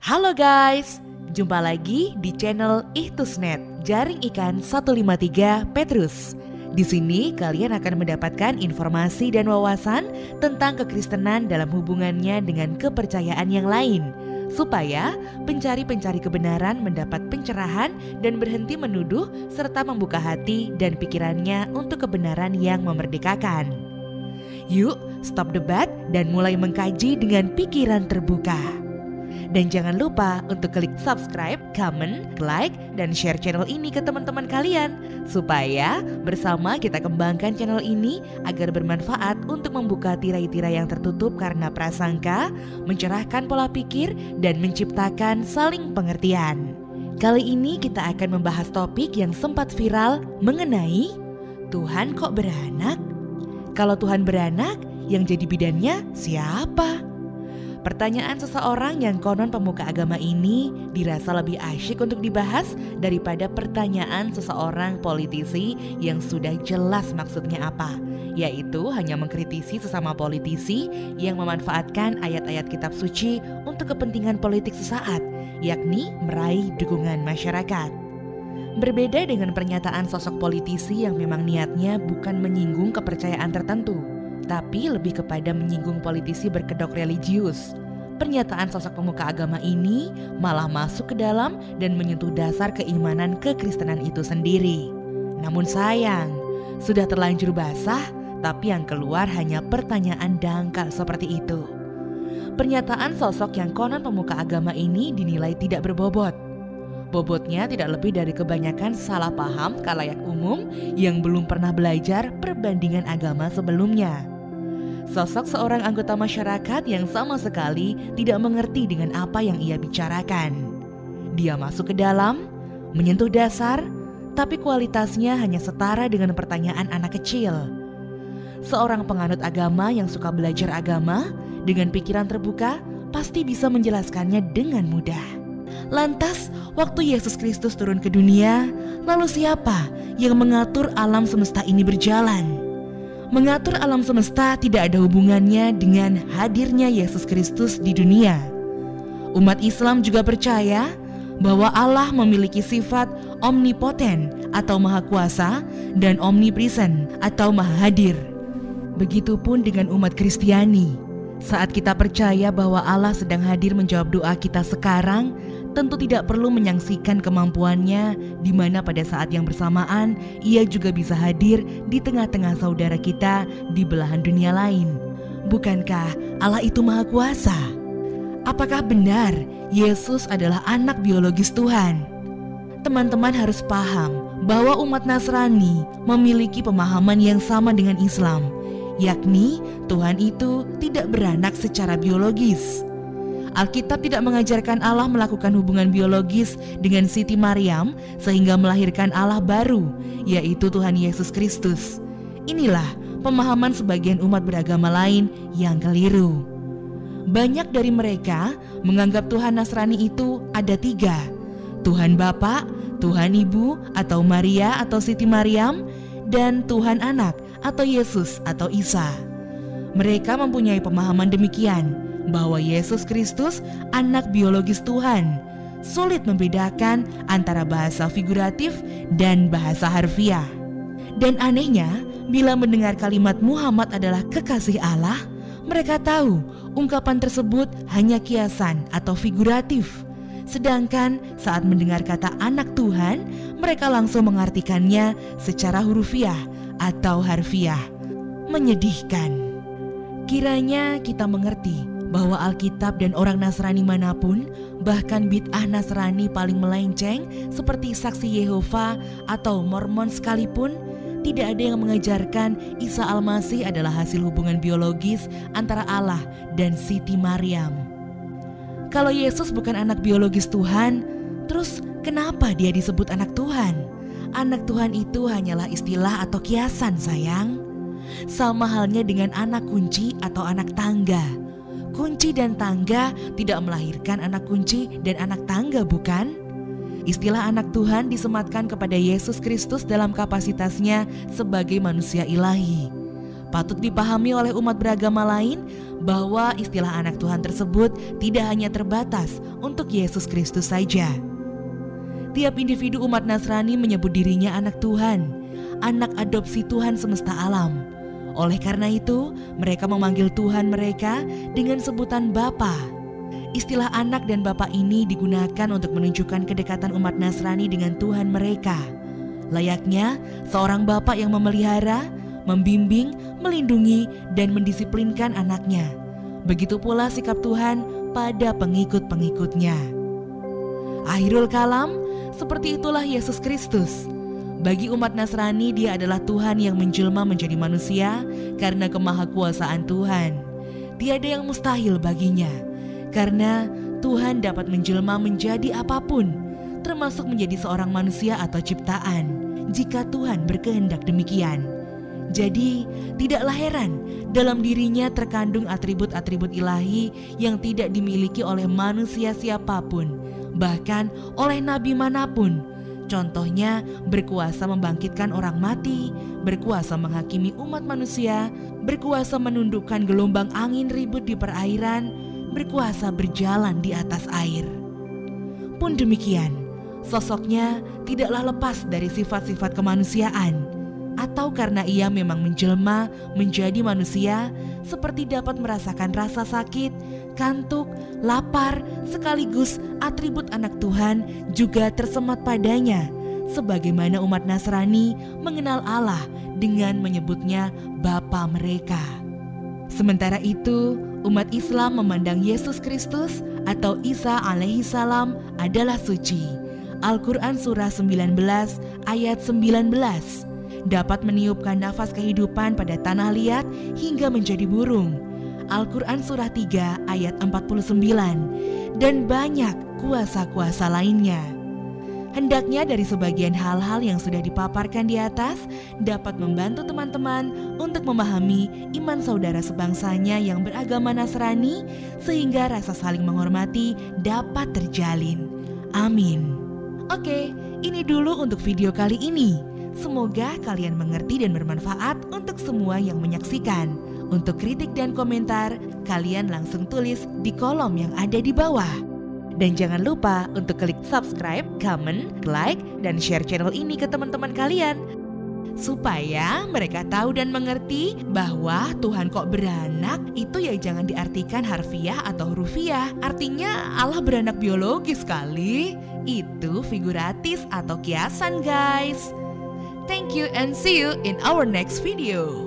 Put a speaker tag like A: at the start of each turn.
A: Halo guys, jumpa lagi di channel Ihtusnet, Jaring Ikan 153 Petrus. Di sini kalian akan mendapatkan informasi dan wawasan tentang kekristenan dalam hubungannya dengan kepercayaan yang lain, supaya pencari-pencari kebenaran mendapat pencerahan dan berhenti menuduh serta membuka hati dan pikirannya untuk kebenaran yang memerdekakan. Yuk, stop debat dan mulai mengkaji dengan pikiran terbuka. Dan jangan lupa untuk klik subscribe, comment, like, dan share channel ini ke teman-teman kalian, supaya bersama kita kembangkan channel ini agar bermanfaat untuk membuka tirai-tirai yang tertutup karena prasangka, mencerahkan pola pikir, dan menciptakan saling pengertian. Kali ini kita akan membahas topik yang sempat viral mengenai Tuhan kok beranak? Kalau Tuhan beranak, yang jadi bidannya siapa? Pertanyaan seseorang yang konon pemuka agama ini dirasa lebih asyik untuk dibahas daripada pertanyaan seseorang politisi yang sudah jelas maksudnya apa, yaitu hanya mengkritisi sesama politisi yang memanfaatkan ayat-ayat kitab suci untuk kepentingan politik sesaat, yakni meraih dukungan masyarakat. Berbeda dengan pernyataan sosok politisi yang memang niatnya bukan menyinggung kepercayaan tertentu, tapi lebih kepada menyinggung politisi berkedok religius. Pernyataan sosok pemuka agama ini malah masuk ke dalam dan menyentuh dasar keimanan kekristenan itu sendiri. Namun sayang, sudah terlanjur basah, tapi yang keluar hanya pertanyaan dangkal seperti itu. Pernyataan sosok yang konon pemuka agama ini dinilai tidak berbobot. Bobotnya tidak lebih dari kebanyakan salah paham khalayak umum yang belum pernah belajar perbandingan agama sebelumnya. Sosok seorang anggota masyarakat yang sama sekali tidak mengerti dengan apa yang ia bicarakan. Dia masuk ke dalam, menyentuh dasar, tapi kualitasnya hanya setara dengan pertanyaan anak kecil. Seorang penganut agama yang suka belajar agama dengan pikiran terbuka pasti bisa menjelaskannya dengan mudah. Lantas, waktu Yesus Kristus turun ke dunia, lalu siapa yang mengatur alam semesta ini berjalan? Mengatur alam semesta tidak ada hubungannya dengan hadirnya Yesus Kristus di dunia. Umat Islam juga percaya bahwa Allah memiliki sifat omnipoten atau maha kuasa dan omnipresent atau maha hadir. Begitupun dengan umat Kristiani. Saat kita percaya bahwa Allah sedang hadir menjawab doa kita sekarang, tentu tidak perlu menyaksikan kemampuannya, di mana pada saat yang bersamaan ia juga bisa hadir di tengah-tengah saudara kita di belahan dunia lain. Bukankah Allah itu maha kuasa? Apakah benar Yesus adalah anak biologis Tuhan? Teman-teman harus paham bahwa umat Nasrani memiliki pemahaman yang sama dengan Islam, yakni Tuhan itu tidak beranak secara biologis. Alkitab tidak mengajarkan Allah melakukan hubungan biologis dengan Siti Maryam sehingga melahirkan Allah baru, yaitu Tuhan Yesus Kristus. Inilah pemahaman sebagian umat beragama lain yang keliru. Banyak dari mereka menganggap Tuhan Nasrani itu ada tiga: Tuhan Bapa, Tuhan Ibu atau Maria atau Siti Maryam, dan Tuhan Anak atau Yesus atau Isa. Mereka mempunyai pemahaman demikian, bahwa Yesus Kristus anak biologis Tuhan. Sulit membedakan antara bahasa figuratif dan bahasa harfiah. Dan anehnya, bila mendengar kalimat Muhammad adalah kekasih Allah, mereka tahu ungkapan tersebut hanya kiasan atau figuratif. Sedangkan saat mendengar kata anak Tuhan, mereka langsung mengartikannya secara hurufiah atau harfiah. Menyedihkan. Kiranya kita mengerti bahwa Alkitab dan orang Nasrani manapun, bahkan bid'ah Nasrani paling melenceng seperti Saksi Yehova atau Mormon sekalipun, tidak ada yang mengajarkan Isa Al-Masih adalah hasil hubungan biologis antara Allah dan Siti Maryam. Kalau Yesus bukan anak biologis Tuhan, terus kenapa dia disebut anak Tuhan? Anak Tuhan itu hanyalah istilah atau kiasan, sayang. Sama halnya dengan anak kunci atau anak tangga. Kunci dan tangga tidak melahirkan anak kunci dan anak tangga, bukan? Istilah anak Tuhan disematkan kepada Yesus Kristus dalam kapasitasnya sebagai manusia ilahi. Patut dipahami oleh umat beragama lain bahwa istilah anak Tuhan tersebut tidak hanya terbatas untuk Yesus Kristus saja. Tiap individu umat Nasrani menyebut dirinya anak Tuhan, anak adopsi Tuhan semesta alam. Oleh karena itu, mereka memanggil Tuhan mereka dengan sebutan Bapa. Istilah anak dan bapa ini digunakan untuk menunjukkan kedekatan umat Nasrani dengan Tuhan mereka. Layaknya seorang bapa yang memelihara, membimbing, melindungi, dan mendisiplinkan anaknya. Begitu pula sikap Tuhan pada pengikut-pengikutnya. Akhirul kalam, seperti itulah Yesus Kristus. Bagi umat Nasrani, Dia adalah Tuhan yang menjelma menjadi manusia karena kemahakuasaan Tuhan. Tiada yang mustahil baginya, karena Tuhan dapat menjelma menjadi apapun, termasuk menjadi seorang manusia atau ciptaan, jika Tuhan berkehendak demikian. Jadi, tidaklah heran dalam dirinya terkandung atribut-atribut ilahi yang tidak dimiliki oleh manusia siapapun, bahkan oleh nabi manapun. Contohnya, berkuasa membangkitkan orang mati, berkuasa menghakimi umat manusia, berkuasa menundukkan gelombang angin ribut di perairan, berkuasa berjalan di atas air. Pun demikian, sosoknya tidaklah lepas dari sifat-sifat kemanusiaan, atau karena ia memang menjelma menjadi manusia, seperti dapat merasakan rasa sakit, kantuk, lapar, sekaligus atribut anak Tuhan juga tersemat padanya, sebagaimana umat Nasrani mengenal Allah dengan menyebutnya Bapa mereka. Sementara itu, umat Islam memandang Yesus Kristus atau Isa alaihissalam adalah suci. Al-Quran surah 19 ayat 19 dapat meniupkan nafas kehidupan pada tanah liat hingga menjadi burung. Al-Quran surah 3 ayat 49 dan banyak kuasa-kuasa lainnya. Hendaknya dari sebagian hal-hal yang sudah dipaparkan di atas dapat membantu teman-teman untuk memahami iman saudara sebangsanya yang beragama Nasrani, sehingga rasa saling menghormati dapat terjalin. Amin. Oke, ini dulu untuk video kali ini. Semoga kalian mengerti dan bermanfaat untuk semua yang menyaksikan. Untuk kritik dan komentar, kalian langsung tulis di kolom yang ada di bawah. Dan jangan lupa untuk klik subscribe, comment, like, dan share channel ini ke teman-teman kalian, supaya mereka tahu dan mengerti bahwa Tuhan kok beranak itu ya jangan diartikan harfiah atau hurufiah. Artinya Allah beranak biologis kali. Itu figuratis atau kiasan guys. Thank you and see you in our next video.